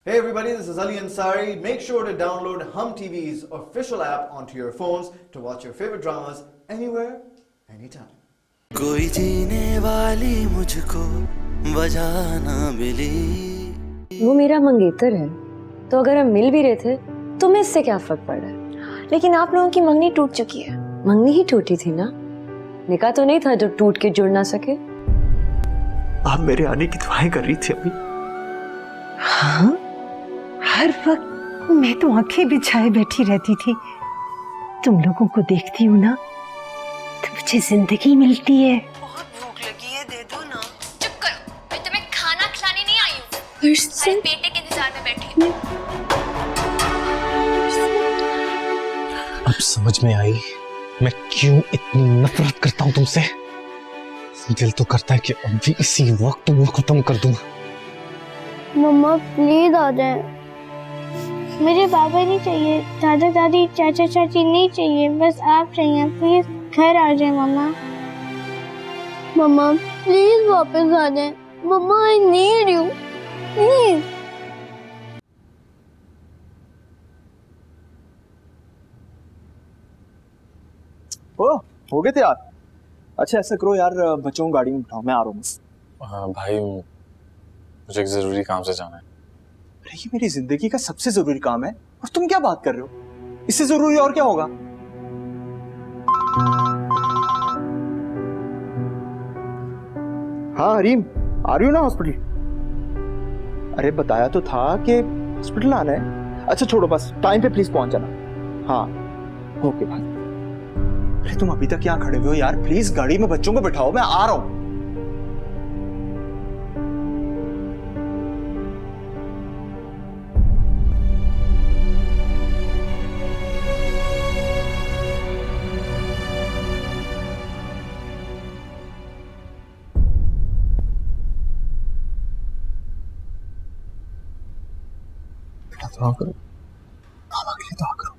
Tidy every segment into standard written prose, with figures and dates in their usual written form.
Hey everybody, this is Ali Ansari. Make sure to download Hum TV's official app onto your phones to watch your favorite dramas anywhere, anytime. कोई जीने वाली मुझको वजह ना मिली। वो मेरा मंगेतर है, तो अगर हम मिल भी रहे थे तो मैं इससे क्या फर्क पड़ रहा है। लेकिन आप लोगों की मंगनी टूट चुकी है। मंगनी ही टूटी थी ना, निकाह तो नहीं था जो टूट के जुड़ ना सके। आप मेरे आने की दुआएं कर रही थी अभी। हाँ, हर वक्त मैं तो आंखें बिछाए बैठी रहती थी। तुम लोगों को देखती हूँ ना तो मुझे जिंदगी मिलती है। बहुत भूख लगी है, दे दो ना। चुप करो, मैं तुम्हें खाना खिलाने नहीं आई हूँ। सारे बेटे के इंतजार में बैठी हूँ। अब समझ में आई मैं क्यों इतनी नफरत करता हूँ तुमसे। दिल तो करता है कि अभी इसी वक्त वो खत्म कर दूं। मम्मा प्लीज आ जाए। मुझे पापा नहीं चाहिए, दादा दादी चाचा चाची नहीं चाहिए, बस आप चाहिए। प्लीज घर आ जाए मम्मा। मम्मा प्लीज वापस आ जाए। मम्मा आई नीड यू प्लीज। ओ, हो गए थे यार। अच्छा ऐसा करो यार, बच्चों को गाड़ी में बिठाओ, मैं आ रहा हूँ। हाँ भाई, मुझे एक जरूरी काम से जाना है। अरे ये मेरी जिंदगी का सबसे जरूरी काम है और तुम क्या बात कर रहे हो? इससे जरूरी और क्या होगा? हाँ हरीम, आ रही हो ना हॉस्पिटल? अरे बताया तो था कि हॉस्पिटल आना है। अच्छा छोड़ो, बस टाइम पे प्लीज पहुंच जाना। हाँ ओके भाई। अरे तुम अभी तक यहाँ खड़े हुए हो यार, प्लीज गाड़ी में बच्चों को बिठाओ, मैं आ रहा हूँ। दुआ करो, मामा के लिए दुआ करो।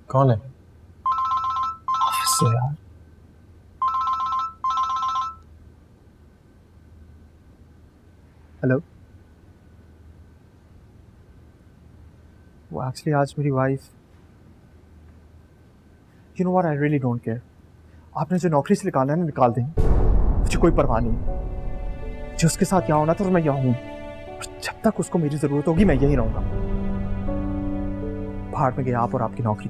कौन है? ऑफिस से यार। हेलो, वो एक्चुअली आज मेरी wife, you know what, I really don't care. आपने जो नौकरी से निकाला है ना, निकाल दें, मुझे कोई परवाह नहीं। जो उसके साथ यहाँ होना था तो मैं यहाँ हूँ, और जब तक उसको मेरी जरूरत होगी मैं यहीं रहूंगा। भाड़ में गए आप और आपकी नौकरी।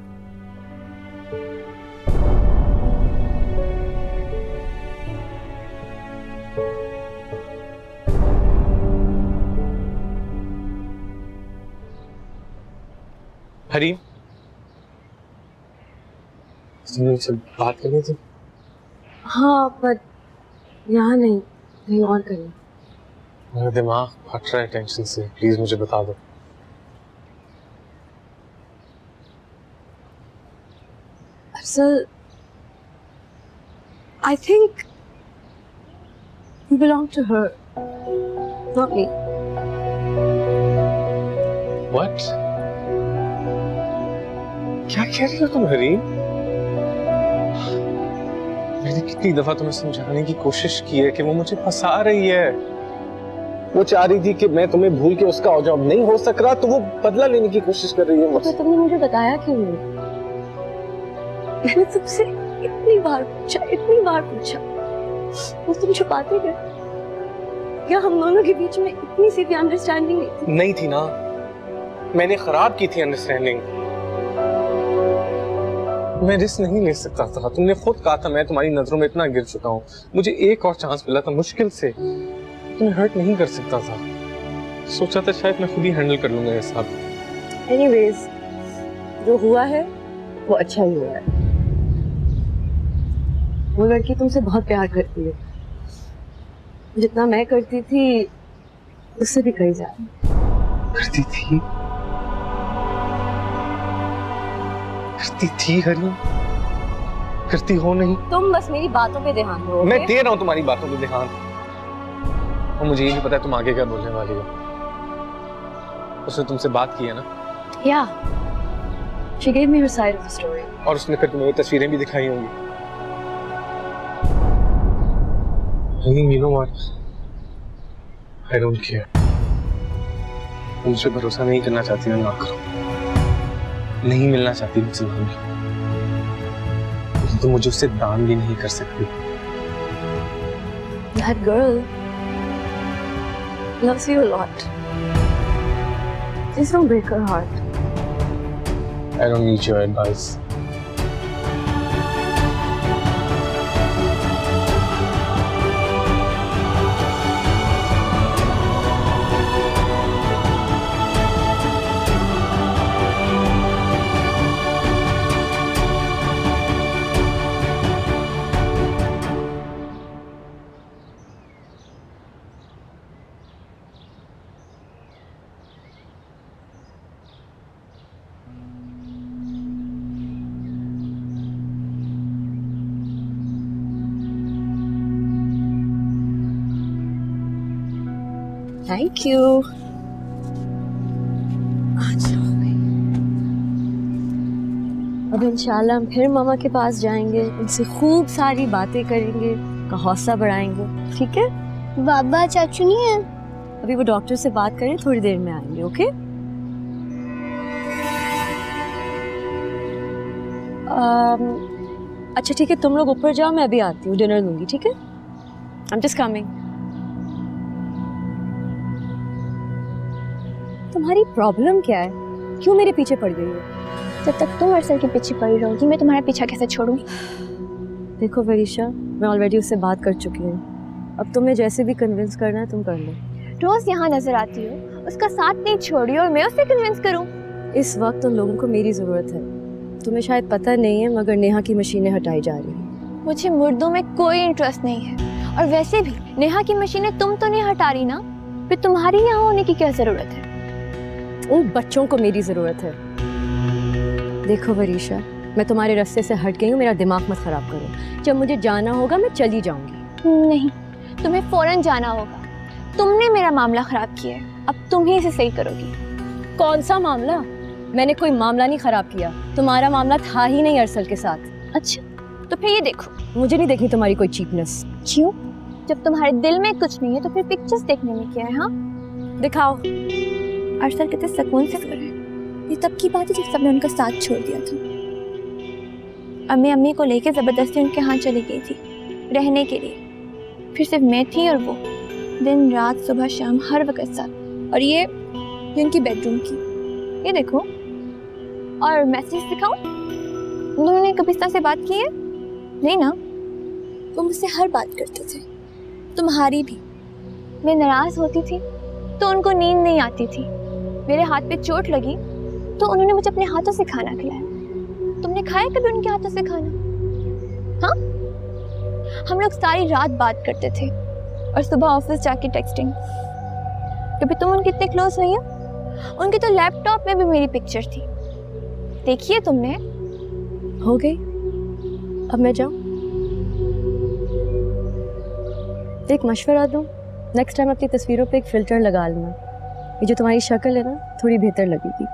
हरीम, मुझसे बात करनी थी। हाँ पर यहाँ नहीं, कहीं और करें। मेरा दिमाग फट रहा है टेंशन से, प्लीज मुझे बता दो। Afsal, I think you belong to her, not me. What? क्या कह रही हो तुम हरीम? मैंने कितनी दफा तुम्हें समझाने की कोशिश की है कि वो मुझे फंसा रही है। वो चाह रही थी कि मैं तुम्हें भूल के उसका हो जाऊं, अब नहीं हो सक रहा तो वो बदला लेने की कोशिश कर रही है मुझसे। तो तुमने मुझे बताया क्यों नहीं? मैंने तुमसे इतनी बार पूछा, वो तुम छुपाते गए। क्या हम दोनों के बीच में इतनी सी भी अंडरस्टैंडिंग नहीं थी? नहीं थी ना, मैंने खराब की थी अंडरस्टैंडिंग। मैं रिस्क नहीं ले सकता था, तुमने खुद कहा था मैं तुम्हारी नजरों में इतना गिर चुका हूँ, मुझे एक और चांस मिला था मुश्किल से, तुम्हें हर्ट नहीं कर सकता था। सोचा था शायद मैं खुद ही हैंडल कर लूंगा ये सब। एनीवेज, जो हुआ है वो अच्छा ही हुआ है। वो लड़की तुमसे बहुत प्यार करती है, जितना मैं करती थी उससे भी कहीं ज्यादा। करती थी हरी, करती हो नहीं? तुम बस मेरी बातों पे ध्यान दो। मैं दे रहा हूँ तुम्हारी बातों पे ध्यान, और मुझे ये भी पता है तुम आगे क्या बोलने वाली हो। उसने तुमसे बात की है ना? Yeah, she gave me her side of the story. और उसने फिर तुम्हें वो तस्वीरें भी दिखाई होंगी। Halim, you know what? I don't care. मुझे भरोसा नहीं करना चाहती हो ना करो, नहीं मिलना चाहती मुझसे भाभी, तो मुझे उससे दान भी नहीं कर सकती। That girl loves you a lot. Please don't break her heart. I don't need your advice. Thank you. अब इंशाल्लाह हम फिर मामा के पास जाएंगे, उनसे खूब सारी बातें करेंगे, उनका हौसला बढ़ाएंगे, ठीक है? बाबा चाचू नहीं है? अभी वो डॉक्टर से बात करें, थोड़ी देर में आएंगे, ओके? अच्छा ठीक है, तुम लोग ऊपर जाओ, मैं अभी आती हूँ, डिनर दूंगी, ठीक है? I'm just coming. तुम्हारी प्रॉब्लम क्या है? क्यों मेरे पीछे पड़ गई हो? जब तक तुम अरसल के पीछे पड़ी रहोगी, मैं तुम्हारा पीछा कैसे छोड़ूंगी? देखो वरीशा, मैं ऑलरेडी उससे बात कर चुकी हूँ। अब तुम्हें जैसे भी कन्विंस करना है तुम कर लो। रोज यहाँ नजर आती हो, उसका साथ नहीं छोड़ी और मैं उसे कन्विंस करूँ? इस वक्त उन लोगों को मेरी ज़रूरत है। तुम्हें शायद पता नहीं है मगर नेहा की मशीनें हटाई जा रही हैं। मुझे मुर्दों में कोई इंटरेस्ट नहीं है, और वैसे भी नेहा की मशीनें तुम तो नहीं हटा रही ना, फिर तुम्हारी यहाँ होने की क्या जरूरत है? उन बच्चों को मेरी ज़रूरत है। देखो वरीशा, मैं तुम्हारे रास्ते से हट गई हूँ, मेरा दिमाग मत ख़राब करो। जब मुझे जाना होगा मैं चली जाऊँगी। नहीं, तुम्हें फौरन जाना होगा। तुमने मेरा मामला ख़राब किया है, अब तुम ही इसे सही करोगी। कौन सा मामला? मैंने कोई मामला नहीं ख़राब किया, तुम्हारा मामला था ही नहीं अरसल के साथ। अच्छा, तो फिर ये देखो। मुझे नहीं देखनी तुम्हारी कोई चीपनेस। क्यों? जब तुम्हारे दिल में कुछ नहीं है तो फिर पिक्चर्स देखने में क्या है? हाँ, दिखाओ। अरसल कितने सुकून से सो रहे हैं। ये तब की बात है जब सबने उनका साथ छोड़ दिया था। अम्मी को लेके जबरदस्ती उनके यहाँ चली गई थी रहने के लिए। फिर सिर्फ मैं थी और वो, दिन रात सुबह शाम हर वक्त साथ। और ये उनकी बेडरूम की, ये देखो। और मैसेज दिखाऊं? उन्होंने कभी इस तरह से बात की है? नहीं ना। वो मुझसे हर बात करते थे, तुम्हारी भी। मैं नाराज होती थी तो उनको नींद नहीं आती थी। मेरे हाथ पे चोट लगी तो उन्होंने मुझे अपने हाथों से खाना खिलाया। तुमने खाया कभी उनके हाथों से खाना? हाँ, हम लोग सारी रात बात करते थे और सुबह ऑफिस जाके टेक्सटिंग। कभी तुम उनके इतने क्लोज नहीं हो? उनके तो लैपटॉप में भी मेरी पिक्चर थी, देखिए तुमने। हो गई, अब मैं जाऊं? एक मशवरा दूं, नेक्स्ट टाइम अपनी तस्वीरों पे एक फिल्टर लगा लेना। ये जो तुम्हारी शक्ल है ना, थोड़ी बेहतर लगेगी।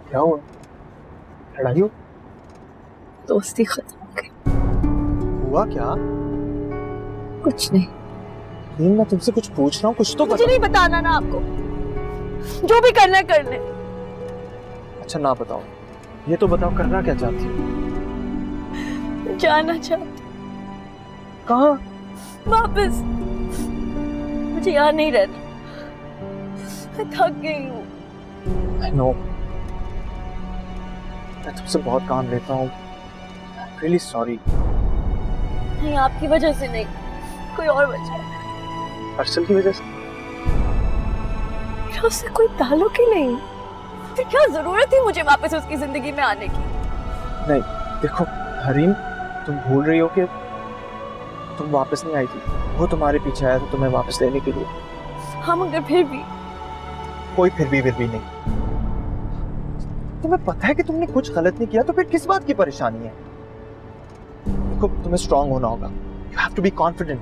क्या हुआ? लड़ाई हो? दोस्ती खत्म हो गई। हुआ क्या? कुछ नहीं। मैं तुमसे कुछ पूछ रहा हूँ, कुछ तो मुझे नहीं बताना ना आपको, जो भी करना है कर ले। अच्छा ना बताओ, ये तो बताओ करना क्या चाहती हो? जाना चाहती। कहाँ? वापस। मुझे यहाँ नहीं रहना, मैं थक गई हूँ। I know. मैं तुमसे बहुत काम लेता हूँ, really sorry। नहीं, आपकी वजह से नहीं, कोई और वजह है। अरसल की वजह से? उससे कोई ताल्लुक ही नहीं, फिर क्या जरूरत थी मुझे वापस उसकी जिंदगी में आने की? नहीं देखो हरीम, तुम भूल रही हो कि तुम वापस नहीं आई थी, वो तुम्हारे पीछे आया था तुम्हें वापस लेने के लिए। हाँ, मगर फिर भी कोई फिर भी नहीं। तुम्हें पता है कि तुमने कुछ गलत नहीं किया, तो फिर किस बात की परेशानी है? देखो तुम्हें स्ट्रांग होना होगा, you have to be confident.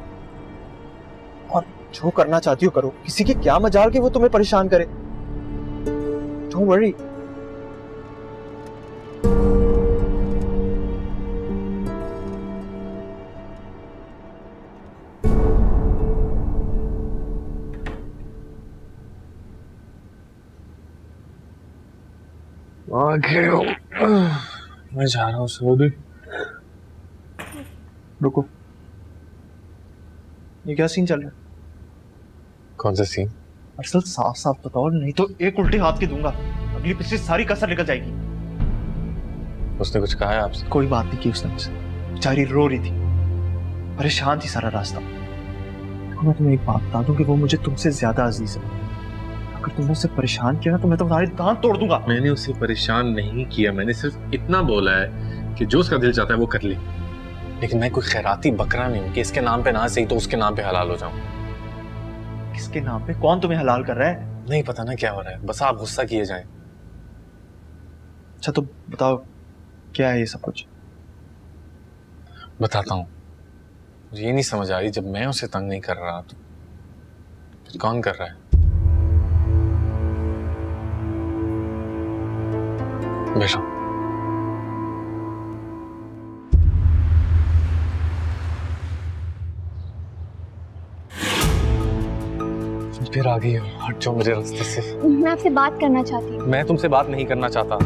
और जो करना चाहती हो करो, किसी की क्या मजाल कि वो तुम्हें परेशान करे। Don't worry. मैं जा रहा हूँ सऊदी। रुको, ये क्या सीन चल रहा है? कौन सा सीन? अरसल साफ साफ बताओ, नहीं तो एक उल्टे हाथ की दूंगा, अगली पिछली सारी कसर निकल जाएगी। उसने कुछ कहा है आपसे? कोई बात नहीं की उसने मुझसे, बेचारी रो रही थी, परेशान थी सारा रास्ता। मैं तुम्हें एक बात बता दूं कि वो मुझे तुमसे ज्यादा अजीज है। अगर तुमने उसे परेशान किया ना तो मैं तुम्हारे दांत तोड़ दूंगा। मैंने उसे परेशान नहीं किया, मैंने सिर्फ इतना बोला है कि जो उसका दिल चाहता है वो कर ले। लेकिन मैं कोई खैराती बकरा नहीं हूँ कि इसके नाम पे ना सही तो उसके नाम पे हलाल हो जाऊं। किसके नाम पे? कौन तुम्हें हलाल कर रहा है? नहीं पता ना क्या हो रहा है, बस आप गुस्सा किए जाएं। अच्छा तो बताओ क्या है ये सब कुछ? बताता हूँ। मुझे ये नहीं समझ आ रही, जब मैं उसे तंग नहीं कर रहा तो फिर कौन कर रहा है? बैठो। फिर आ गई हो, हट जाओ मेरे रास्ते से। मैं आपसे बात करना चाहती हूँ। मैं तुमसे बात नहीं करना चाहता,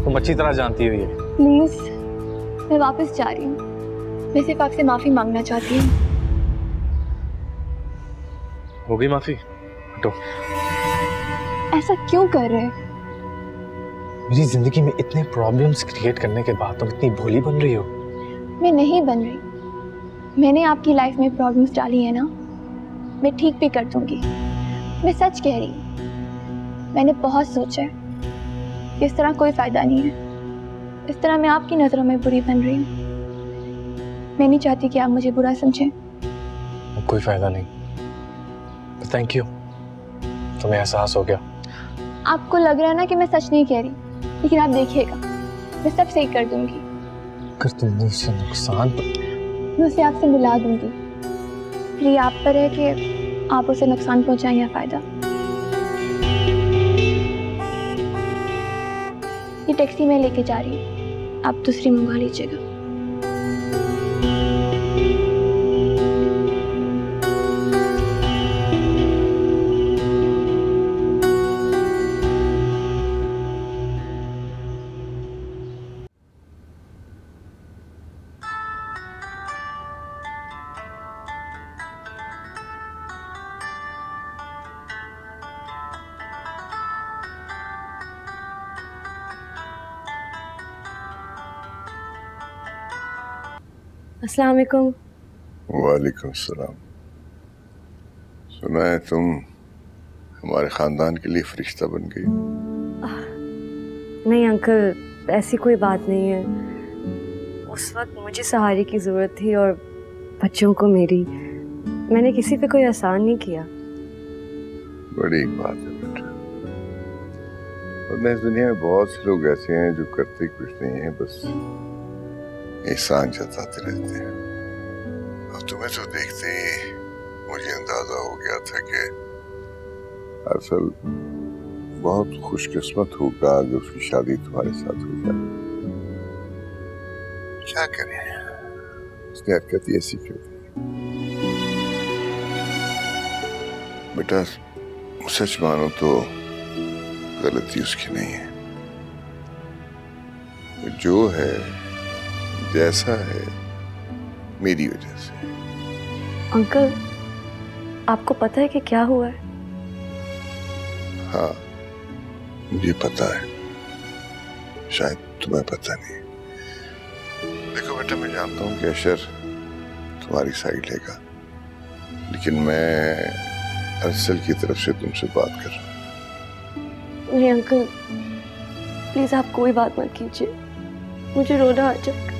तुम अच्छी तरह जानती हो ये। प्लीज, मैं वापस जा रही हूँ। मैं सिर्फ आपसे माफी मांगना चाहती हूँ। हो गई माफी? हटो। ऐसा क्यों कर रहे हैं? मेरी जिंदगी में इतने प्रॉब्लम्स क्रिएट करने के बाद तुम इतनी भोली बन रही हो। मैं नहीं बन रही। मैंने आपकी लाइफ में प्रॉब्लम्स डाली है ना, मैं ठीक भी कर दूंगी। मैं सच कह रही हूँ। मैंने बहुत सोचा है कि इस तरह कोई फायदा नहीं है। इस तरह मैं आपकी नजरों में बुरी बन रही हूँ। मैं नहीं चाहती कि आप मुझे बुरा समझें। कोई फायदा नहीं, थैंक यू, तुम्हें एहसास हो गया। आपको लग रहा है ना कि मैं सच नहीं कह रही, लेकिन आप देखिएगा, मैं सब सही कर दूंगी। अगर तुमने उसे नुकसान मैं उसे आपसे मिला दूंगी। फिर ये आप पर है कि आप उसे नुकसान पहुंचाएं या फायदा। ये टैक्सी में लेके जा रही हूँ, आप दूसरी मंगवा लीजिएगा। अस्सलाम वालेकुम। वालेकुम सलाम। सुना है तुम हमारे खानदान के लिए फरिश्ता बन गई। नहीं अंकल, ऐसी कोई बात नहीं है। उस वक्त मुझे सहारे की ज़रूरत थी और बच्चों को मेरी। मैंने किसी पे कोई एहसान नहीं किया। बड़ी बात है बेटा। और इस दुनिया में बहुत से लोग ऐसे हैं जो करते कुछ नहीं है, बस एहसान जताते रहते हैं। और तुम्हें तो देखते ही मुझे अंदाजा हो गया था कि असल बहुत खुशकिस्मत होगा अगर उसकी शादी तुम्हारे साथ हो जाए। क्या करें, उसने हरकत ही ऐसी क्यों की? बेटा सच मानो तो गलती उसकी नहीं है। जो है जैसा है मेरी वजह से। अंकल, आपको पता है कि क्या हुआ है? हाँ मुझे पता है, शायद तुम्हें पता नहीं। देखो बेटा, मैं जानता हूँ कि अशर तुम्हारी साइड लेगा, लेकिन मैं अरसल की तरफ से तुमसे बात कर रहा हूँ। नहीं अंकल, प्लीज आप कोई बात मत कीजिए, मुझे रोना आ जाएगा।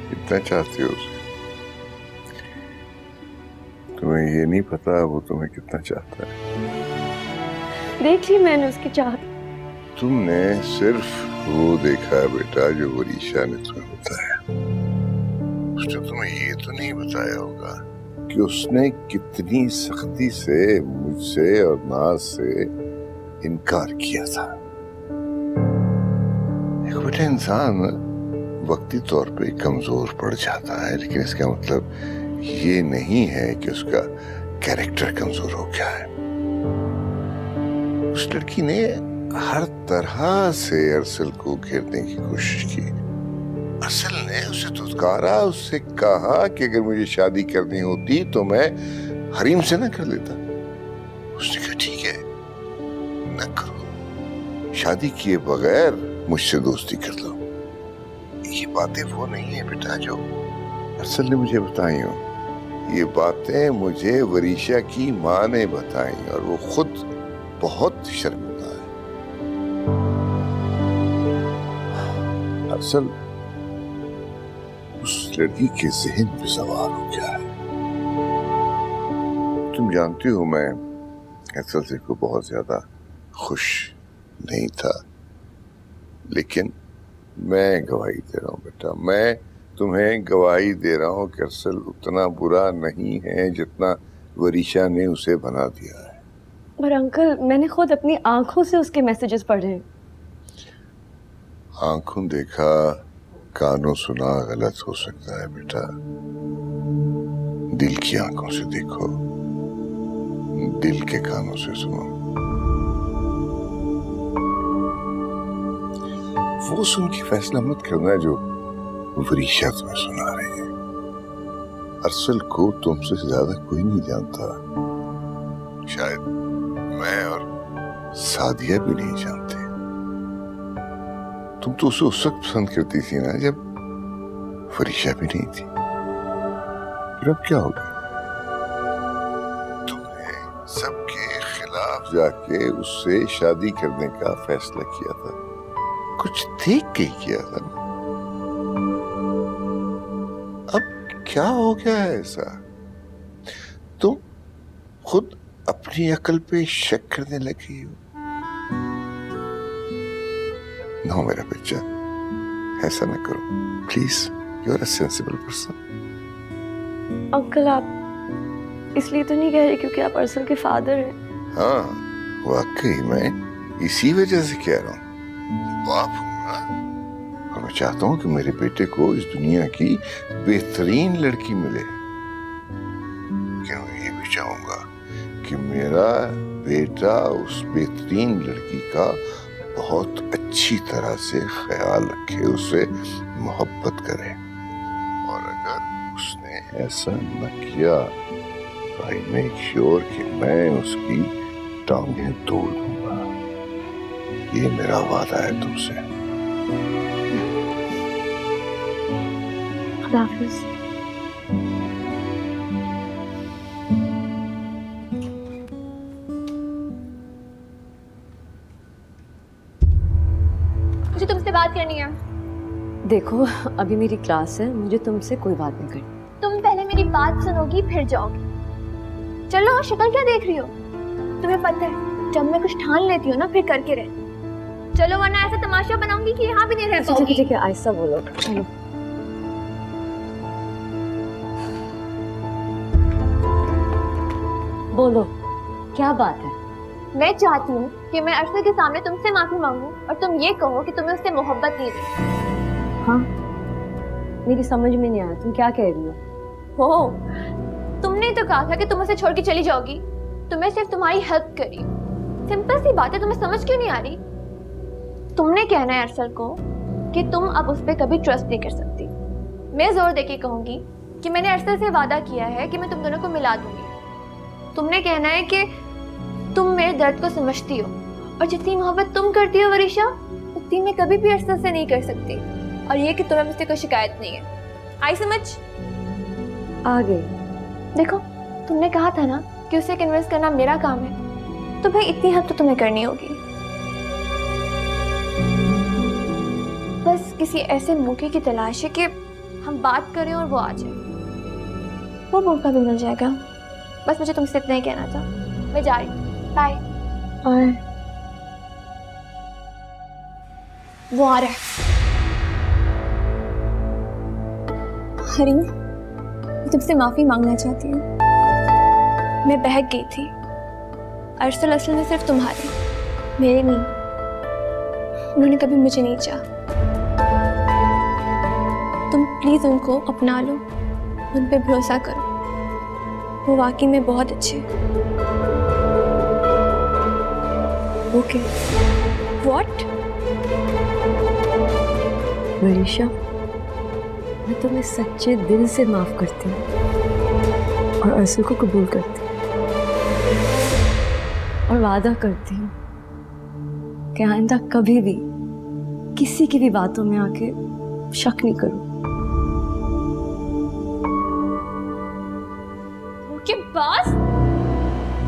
कितना चाहती हो उसे? तुम्हें ये नहीं पता वो तुम्हें कितना चाहता है। देख ली मैंने उसकी चाहत। तुमने सिर्फ वो देखा बेटा जो वो रीशा ने तुम्हें बताया। उसने तुम्हें ये तो नहीं बताया होगा कि उसने कितनी सख्ती से मुझसे और नाज से इनकार किया था। एक बेटा इंसान वक्ती तौर पे कमजोर पड़ जाता है, लेकिन इसका मतलब ये नहीं है कि उसका कैरेक्टर कमजोर हो गया है। उस लड़की ने हर तरह से अरसल को घेरने की कोशिश की। अरसल ने उसे धुतकारा, उससे कहा कि अगर मुझे शादी करनी होती तो मैं हरीम से न कर लेता। उसने कहा ठीक है न करो, शादी किए बगैर मुझसे दोस्ती कर लो। ये बातें वो नहीं है बेटा जो अरसल ने मुझे बताई हो। ये बातें मुझे वरीशा की माँ ने बताई और वो खुद बहुत शर्मिंदा है। अरसल उस लड़की के जहन पे सवार हो गया है। तुम जानती हो मैं अरसल से को बहुत ज्यादा खुश नहीं था, लेकिन मैं गवाही दे रहा हूँ बेटा, मैं तुम्हें गवाही दे रहा हूँ कि अरसल उतना बुरा नहीं है जितना वरीशा ने उसे बना दिया है। पर अंकल, मैंने खुद अपनी आंखों से उसके मैसेजेस पढ़े। आंखों देखा कानों सुना गलत हो सकता है बेटा, दिल की आंखों से देखो, दिल के कानों से सुनो। वो सुन के फैसला मत करना जो वरीशा तुम्हें सुना रही है। अरसल को तुमसे ज्यादा कोई नहीं जानता, शायद मैं और सादिया भी नहीं जानते। तुम तो उसे उस वक्त पसंद करती थी ना जब वरीशा भी नहीं थी। फिर अब क्या हो गया? तुमने सबके खिलाफ जाके उससे शादी करने का फैसला किया था, कुछ देख के किया था ना। अब क्या हो गया है ऐसा? तुम खुद अपनी अकल पे शक करने लगी हो। नो मेरा बच्चा, ऐसा ना करो please, you are a sensible person. Uncle, आप इसलिए तो नहीं कह रहे क्योंकि आप अरसल के फादर हैं? हाँ वाकई मैं इसी वजह से कह रहा हूँ, बाप हूँ ना, और मैं चाहता हूँ कि मेरे बेटे को इस दुनिया की बेहतरीन लड़की मिले। क्या मैं ये भी चाहूंगा कि मेरा बेटा उस बेहतरीन लड़की का बहुत अच्छी तरह से ख्याल रखे, उससे मोहब्बत करे, और अगर उसने ऐसा न किया तो आई मेक श्योर कि मैं उसकी टांगें तोड़ दूंगा। ये मेरा वादा है तुमसे। खुदा हाफिज़। मुझे तुमसे बात करनी है। देखो, अभी मेरी क्लास है, मुझे तुमसे कोई बात नहीं करनी। तुम पहले मेरी बात सुनोगी फिर जाओगी। चलो, शक्ल क्या देख रही हो? तुम्हें पता है जब मैं कुछ ठान लेती हूँ ना फिर करके रह। चलो, वरना ऐसा तमाशा बनाऊंगी कि यहाँ भी नहीं रह पाऊंगी। ठीक है, आहिस्ता बोलो। चलो। बोलो, क्या बात है? मैं चाहती हूँ कि मैं अरसल के सामने तुमसे माफी मांगूं और तुम ये कहो कि तुम्हें उससे मोहब्बत नहीं थी। हाँ, मेरी समझ में नहीं आया, तुम क्या कह रही हो? तुमने तो कहा था कि तुम उसे छोड़ के चली जाओगी। तुम्हें सिर्फ तुम्हारी हेल्प करी। सिंपल सी बात है, तुम्हें समझ क्यों नहीं आ रही? तुमने कहना है अरसल को कि तुम अब उस पर कभी ट्रस्ट नहीं कर सकती। मैं जोर देके कहूंगी कि मैंने अरसल से वादा किया है कि मैं तुम दोनों को मिला दूंगी। तुमने कहना है कि तुम मेरे दर्द को समझती हो और जितनी मोहब्बत तुम करती हो वरीशा, उतनी मैं कभी भी अरसल से नहीं कर सकती। और ये कि तुम्हें मुझसे कोई शिकायत नहीं है। आई समझ? आ गई। देखो, तुमने कहा था ना कि उसे कन्विंस करना मेरा काम है, तो भाई इतनी हद तो तुम्हें करनी होगी। बस किसी ऐसे मौके की तलाश है कि हम बात करें और वो आ जाए। वो मौका भी मिल जाएगा। बस मुझे तुमसे इतना ही कहना था। मैं जा रही हूँ। बाय। वो आ रहा है। हरी, मैं तुमसे माफी मांगना चाहती हूँ। मैं बहक गई थी। अरसल असल में सिर्फ तुम्हारे, मेरे नहीं। उन्होंने कभी मुझे नहीं चाहा। तुम प्लीज उनको अपना लो, उन पे भरोसा करो। वो वाकई में बहुत अच्छे। ओके। व्हाट? वरीशा, मैं तुम्हें सच्चे दिल से माफ करती हूँ और अरसल को कबूल करती हूँ और वादा करती हूँ कि आइंदा कभी भी किसी की भी बातों में आके शक नहीं करूँ। के पास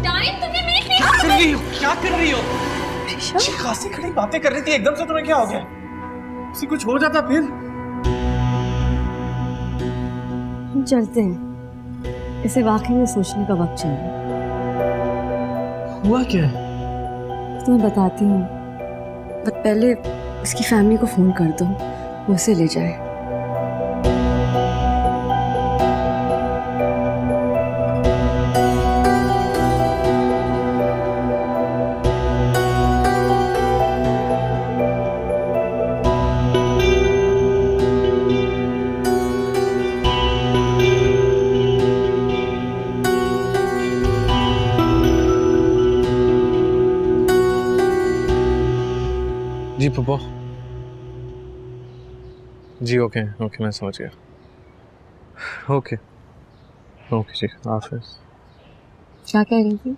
टाइम तुमने मेरे लिए क्या कर रही हो? क्या कर रही हो? वरीशा, अच्छी खासी खड़ी बातें कर रही थी, एकदम से तुम्हें क्या हो गया? उसे कुछ हो जाता फिर? हम चलते हैं। इसे वाकई में सोचने का वक्त चाहिए। हुआ क्या है? तुम्हें बताती हूँ, बट पहले उसकी फैमिली को फोन कर दो, वो उसे ले जाए। जी पप्पा जी। ओके ओके, मैं समझ गया। ओके ओके जी, हाफिज। क्या कह रही थी?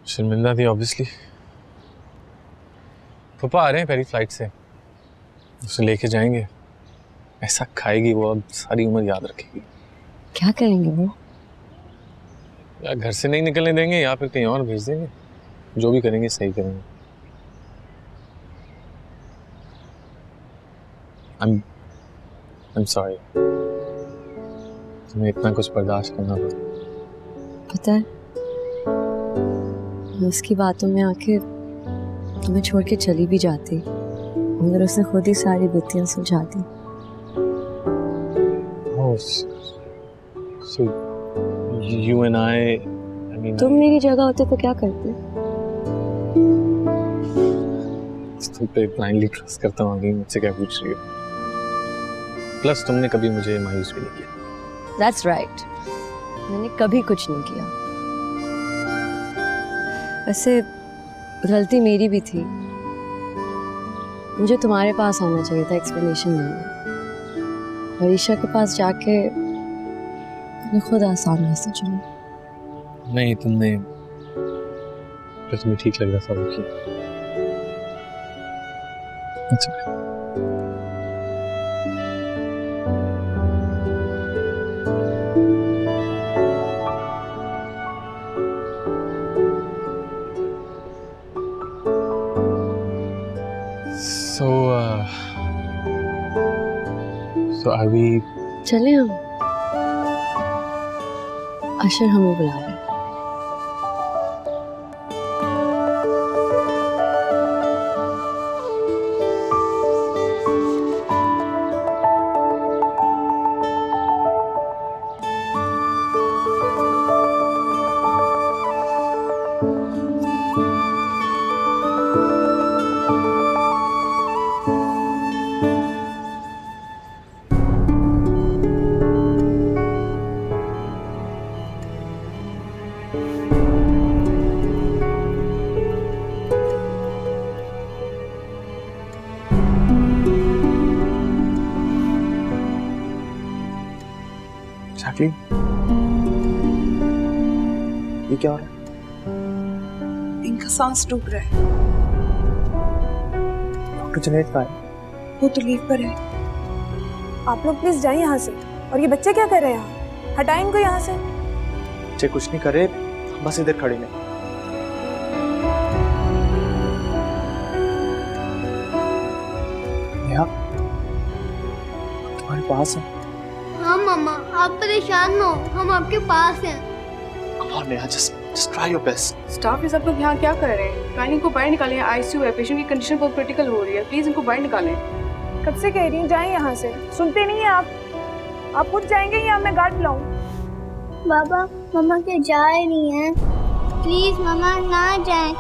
शर्मिंदा थी ऑब्वियसली। पापा आ रहे हैं पहली फ्लाइट से, उसे लेके जाएंगे। ऐसा खाएगी वो, अब सारी उम्र याद रखेगी। क्या करेंगे वो? या घर से नहीं निकलने देंगे या फिर कहीं और भेज देंगे। जो भी करेंगे सही करेंगे। I'm sorry। तुम्हें इतना कुछ बर्दाश्त करना पड़ा। पता है, मैं उसकी बातों में आके तुम्हें छोड़ के चली भी जाती मगर उसने खुद ही सारी बत्तियां सुलझा दी। Oh, so you and I mean, तुम मेरी जगह होते तो क्या करते? तुम पे ब्लाइंडली ट्रस्ट करता हूँ। अभी मुझसे क्या पूछ रही हो? प्लस तुमने कभी मुझे मायूस भी नहीं किया। That's right। मैंने कभी कुछ नहीं किया। वैसे गलती मेरी भी थी। मुझे तुम्हारे पास आना चाहिए था एक्सप्लेनेशन लेने। वरीशा के पास जाके मैं खुद आसान रास्ता चुना। नहीं, तुमने जो तुम्हें ठीक लग रहा था वो किया। अच्छा। So are we? चले हम। अशर हमें बुला रहे हैं। Jackie? ये क्या हो रहा है? इनका सांस डूब रहा है। डॉक्टर जुनैद कहाँ है? वो तो लीव पर है। आप लोग प्लीज जाइए यहाँ से। और ये बच्चे क्या कर रहे हैं यहाँ? हटाएं इनको यहाँ से। बच्चे कुछ नहीं करे, बस इधर खड़े हैं। नेहा, तुम्हारे पास है? हाँ मामा, आप परेशान ना हो, हम आपके पास हैं। Come on, Neha, just try your best. Staff ये सब लोग यहाँ क्या कर रहे हैं? गाइनी को बाहर निकालें, आईसीयू है, पेशेंट की कंडीशन बहुत क्रिटिकल हो रही है, प्लीज इनको बाहर निकालें। कब से कह रही हूँ जाएं यहाँ से, सुनते नहीं है आप। आप खुद जाएंगे या मैं गार्ड बुलाऊं? बाबा मम्मा क्या जा रही हैं? प्लीज मम्मा ना जाएं।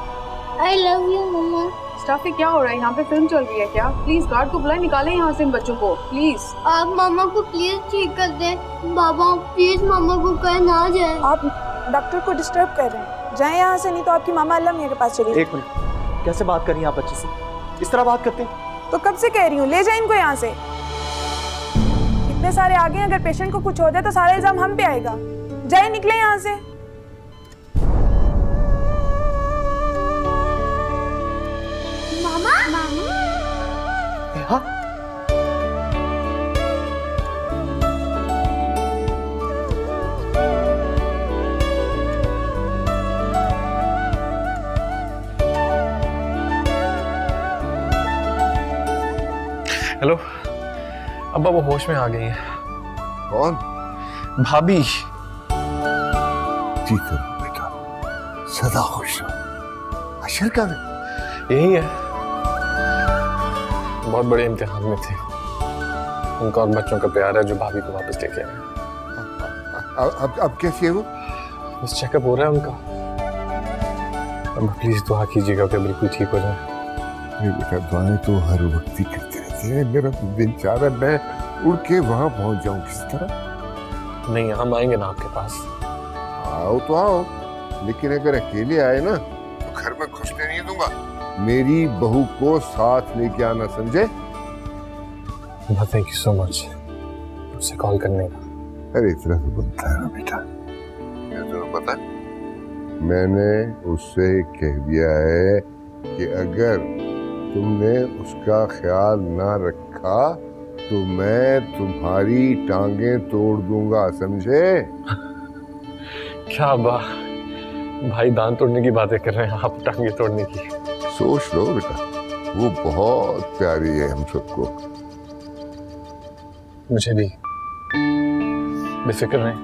I love you mamma. Staff क्या हो रहा है यहाँ पे? फिल्म चल रही है क्या? प्लीज गार्ड को बुलाएं, निकालें यहाँ से इन बच्चों को प्लीज। आप मामा को प्लीज ठीक कर दें। बाबा प्लीज मामा को कह ना जाए। आप डॉक्टर को डिस्टर्ब कर रहे हैं, जाएं यहाँ से, नहीं तो आपकी मामा अल्लाह मियां के पास चली। एक मिनट, कैसे बात कर रही हैं आप बच्चे से? इस तरह बात करते हैं? तो कब से कह रही हूँ, ले जाए इनको यहाँ से। इतने सारे आगे हैं, अगर पेशेंट को कुछ हो जाए तो सारा इल्जाम हम पे आएगा। जाए, निकले यहाँ से। मामा मामा हाँ? हेलो अब्बा, वो होश में आ गई है। कौन? भाभी। जीत रहो बेटा, सदा खुश रहो। अशर का है? यही है, बहुत बड़े इम्तिहान में थे। उनका और बच्चों का प्यार है जो भाभी को वापस लेके आए। अब कैसी है वो? बस चेकअप हो रहा है उनका। अब प्लीज दुआ कीजिएगा कि बिल्कुल ठीक हो जाए। बेटा दुआएं तो हर वक्त ही करते रहते हैं। मेरा तो दिन चाह रहा है मैं उड़ के वहां पहुंच जाऊं। किस तरह? नहीं, हम आएंगे ना आपके पास। आओ तो आओ, लेकिन अगर अकेले आए ना तो घर में घुसने नहीं दूंगा। मेरी बहू को साथ लेके आना, समझे? थैंक यू सो मच उसे कॉल करने का। अरे इतना तो बनता है ना बेटा। तुम्हें पता है, मैंने उससे कह दिया है कि अगर तुमने उसका ख्याल ना रखा तो मैं तुम्हारी टांगे तोड़ दूंगा, समझे? क्या अब्बा, भाई दांत तोड़ने की बातें कर रहे हैं, आप टांगे तोड़ने की। सोच लो बेटा, वो बहुत प्यारी है हम सबको। मुझे भी बेफिक्र रहें,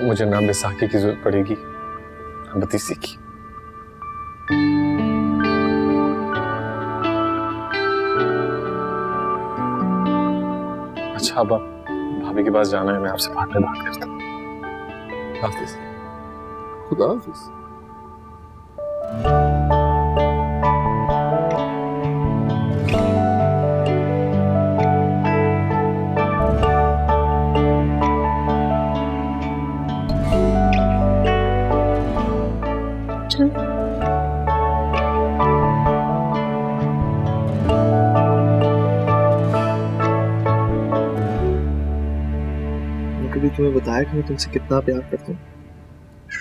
मुझे ना बैसाखी की जरूरत पड़ेगी ना भतीजी की। अच्छा अब भाभी के पास जाना है, मैं आपसे बाद में बात करता हूँ। हाफिज। खुदा हाफिज। कभी तुम्हें बताया कि मैं तुमसे कितना प्यार करता हूँ?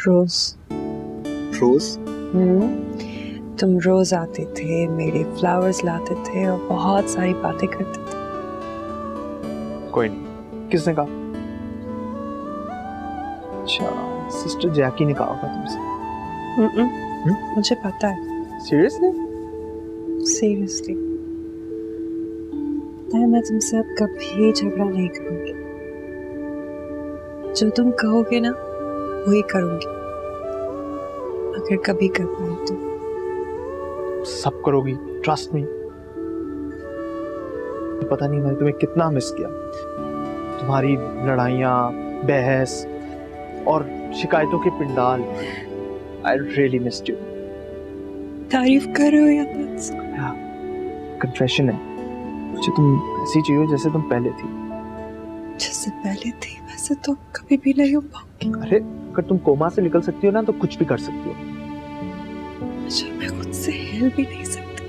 रोज रोज? तुम रोज आते थे, मेरे फ्लावर्स लाते थे और बहुत सारी बातें करते थे। कोई नहीं, किसने कहा? अच्छा, सिस्टर जैकी ने कहा होगा तुमसे। मुझे पता है। सीरियसली? सीरियसली मैं तुमसे अब कभी झगड़ा नहीं करूंगी। जो तुम कहोगे ना वही करूंगी, अगर कभी कर पाए तो। सब करोगी, ट्रस्ट मी। पता नहीं मैंने तुम्हें कितना मिस किया। तुम्हारी लड़ाइयाँ, बहस और शिकायतों के पिंडाल। I really missed you. तारीफ कर रहे हो या कन्फेशन है, मुझे तुम ऐसी चाहिए जैसे तुम पहले थी। जैसे पहले थी वैसे तो कभी भी नहीं हो पाऊंगी। अरे अगर तुम कोमा से निकल सकती हो ना तो कुछ भी कर सकती हो। अच्छा मैं खुद से हिल भी नहीं सकती,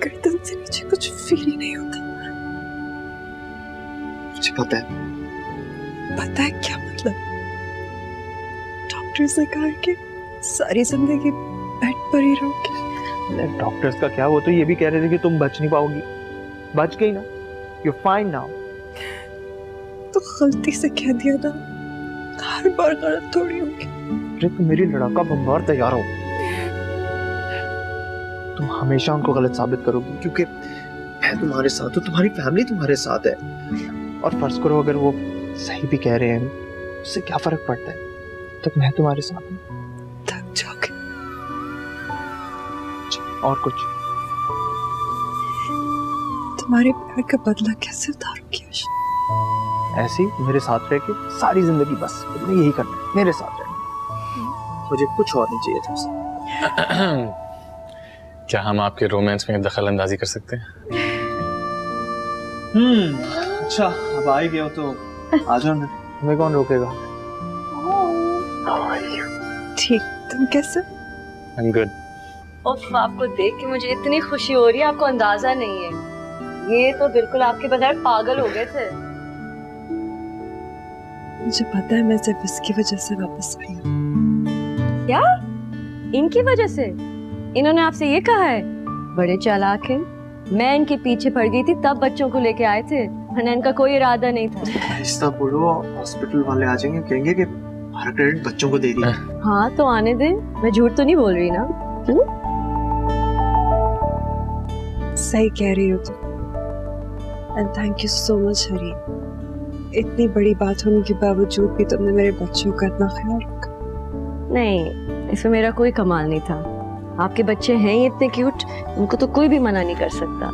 गर्दन से नीचे कुछ फील ही नहीं होता। मुझे पता है। पता है क्या मतलब? डॉक्टर्स ने कहा कि सारी जिंदगी बेड पर ही रहोगी। डॉक्टर्स का क्या, वो तो ये भी कह रहे थे कि तुम बच नहीं पाओगी। बच गई ना, यू फाइन नाउ। तो गलती से कह दिया ना, हर बार गलत थोड़ी होगी। अरे तुम मेरी लड़ाका बम्बार तैयार हो, तुम हमेशा उनको गलत साबित करोगी क्योंकि मैं तुम्हारे साथ हूँ, तुम्हारी फैमिली तुम्हारे साथ है। और फर्ज करो अगर वो सही भी कह रहे हैं, उससे क्या फर्क पड़ता है, तब मैं तुम्हारे साथ हूँ। थक जाओगे। और कुछ? तुम्हारे प्यार का बदला कैसे उतारूंगी? ऐसे ही मेरे साथ रह के सारी जिंदगी बस मैं यही करना है, मेरे साथ रहना। मुझे कुछ और नहीं चाहिए तुमसे। क्या हम आपके रोमांस में दखल अंदाजी कर सकते हैं? अच्छा अब आ ही गए हो तो आ जाओ ना, तुम्हें कौन रोकेगा। ठीक, तुम कैसे? I'm good. उफ, आपको देख के मुझे इतनी खुशी हो रही है, आपको अंदाजा नहीं है। ये तो बिल्कुल आपके बगैर पागल हो गए थे। मुझे पता है, मैं सिर्फ इसकी वजह से वापस आई हूँ। क्या? इनकी वजह से? इन्होंने आपसे ये कहा है? बड़े चालाक हैं। मैं इनके पीछे पड़ गई थी तब बच्चों को लेके आए थे, वरना इनका कोई इरादा नहीं था। ऐसा बोलो, हॉस्पिटल वाले आ जाएंगे, कहेंगे कि हर क्रेडिट बच्चों को दे दी। हाँ तो आने दे, मैं झूठ तो नहीं बोल रही ना। सही कह रही हो तुम। And thank you so much Hari, इतनी बड़ी बात होने के बावजूद भी तुमने मेरे बच्चों का इतना ख्याल रखा। नहीं, इसमें मेरा कोई कमाल नहीं था। आपके बच्चे हैं ही इतने क्यूट, उनको तो कोई भी मना नहीं कर सकता।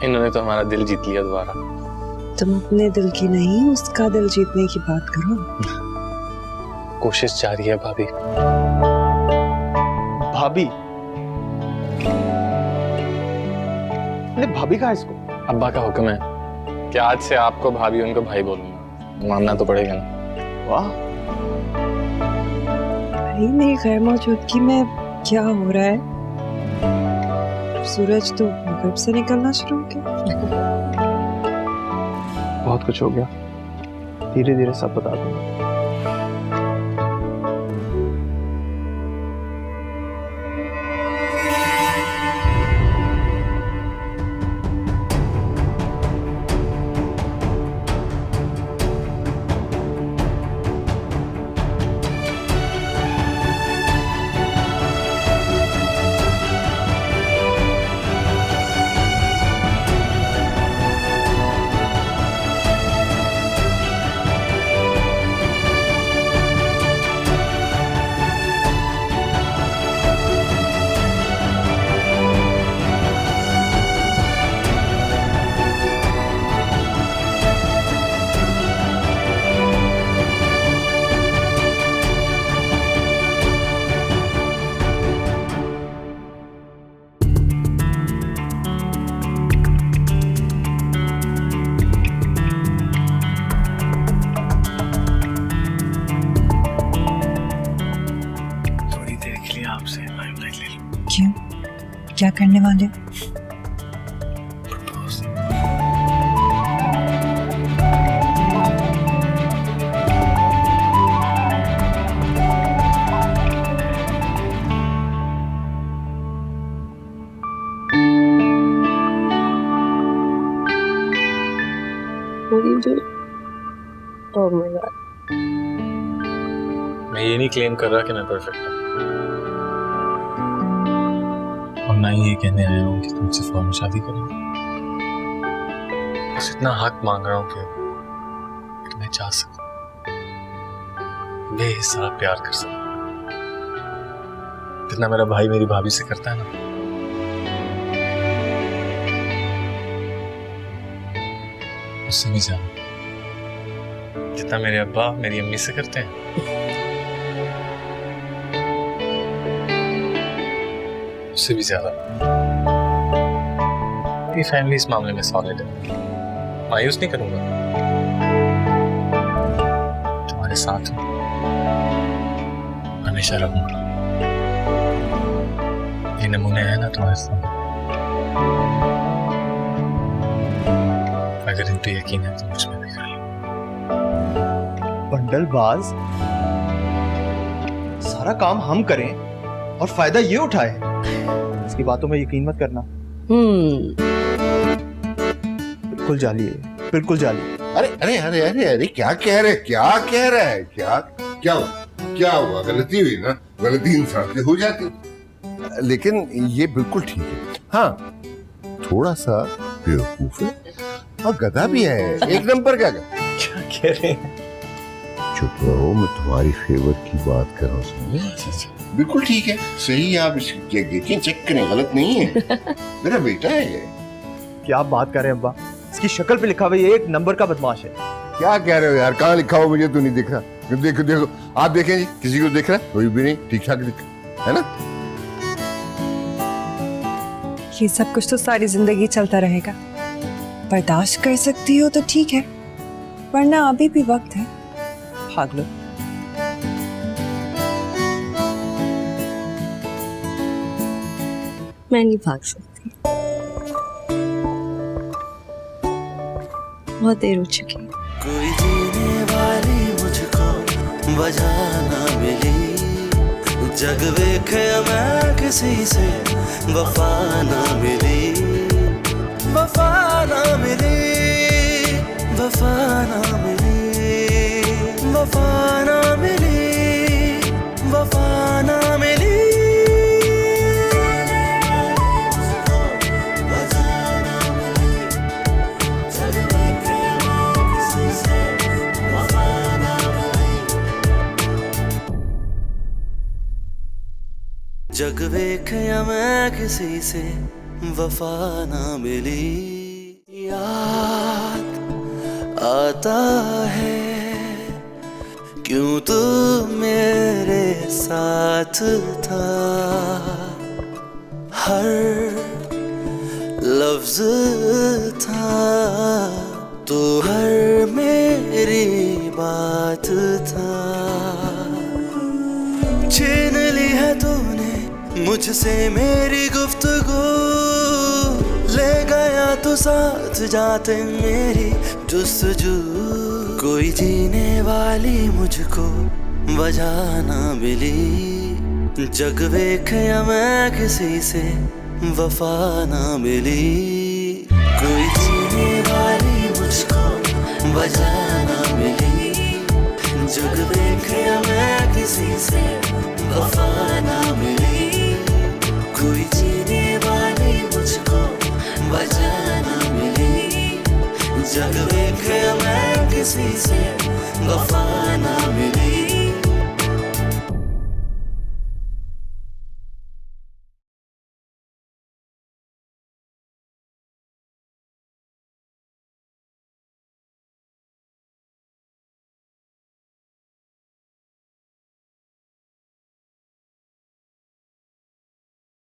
इन्होंने तो हमारा दिल जीत लिया दोबारा। तुम अपने दिल की नहीं, उसका दिल जीतने की बात करो। कोशिश जारी है भाभी। भाभी? भाभी कहाँ है इसको? अब्बा का हुक्म है कि आज से आपको भाभी उनको भाई बोलूंगा, मानना तो पड़ेगा ना। वाह भाई, मेरी गैर मौजूदगी में क्या हो रहा है? सूरज तो मगरब से निकलना शुरू हो गया। बहुत कुछ हो गया, धीरे धीरे सब बता दूंगा। क्यों? क्या करने वाले हो? Oh my God. मैं ये नहीं क्लेम कर रहा कि मैं परफेक्ट हूँ, और ना ही ये कहने आया हूँ कि तुमसे फौरन शादी करूंगा। बस इतना हक मांग रहा हूँ कि मैं चाह सकूं, बेहिसाब प्यार कर सकूं, जितना मेरा भाई मेरी भाभी से करता है ना। उससे भी ज्यादा, जितना मेरे अब्बा मेरी अम्मी से करते हैं। उससे भी ज्यादा। मेरी फैमिली इस मामले में सॉलिड है, मायूस नहीं करूंगा। तुम्हारे साथ हमेशा रहूंगा। ये नमूने हैं ना तुम्हारे साथ, अगर इन पे यकीन है तो मुझ में भी कर लो। बंडलबाज, सारा काम हम करें और फायदा ये उठाए। इसकी बातों में यकीन मत करना। बिल्कुल जाली है, बिल्कुल जाली। अरे अरे अरे अरे अरे क्या कह रहे, क्या कह रहा है? क्या हुआ? गलती हुई ना, गलती इंसान से हो जाती, लेकिन ये बिल्कुल ठीक है। हाँ, थोड़ा सा बेवकूफ है और गधा भी है, एक नंबर का गधा। क्या कह रहे हैं? चुप रहो, मैं तुम्हारी फेवर की बात कर रहा हूँ। बिल्कुल ठीक है, सही। आप इसकी देखें, चेक करें, गलत नहीं है। मेरा बेटा है ये। क्या आप बात कर रहे हैं अब्बा? इसकी शक्ल पे लिखा हुआ ये एक नंबर का बदमाश है। क्या कह रहे हो यार? कहाँ लिखा हो? मुझे तो नहीं दिख रहा। देखो देखो, आप देखें जी, किसी को दिख रहा है? कोई भी नहीं, ठीक ठाक दिख है ना? ये सब कुछ तो सारी जिंदगी चलता रहेगा। बर्दाश्त कर सकती हो तो ठीक है, वरना अभी भी वक्त है, भाग लो। मैं नहीं भाग सकती, बहुत देर हो चुकी है। कोई जीने वाली मुझको वजह ना मिली, जग वेख्या मैं किसी से वफा ना मिली, वफा ना मिली, वफा ना मिली, वफा ना मिली, वफा ना मिली। जग वेख्या मैं किसी से वफा ना मिली, याद आता है क्यों तू मेरे साथ था, हर लफ्ज था तो हर मेरी बात था। छीन ली है तूने मुझसे मेरी गुफ्तगू, ले गया तू साथ जाते मेरी जुस्तजू। कोई जीने वाली मुझको वजह ना मिली, जग वेख्या मैं किसी से वफा ना मिली। कोई जीने वाली मुझको वजह ना मिली, जग वेख्या मैं किसी से वफा ना मिली। कोई जीने वाली मुझको वजह ना मिली, जग वेख्या मैं किसी से वफा ना मिली।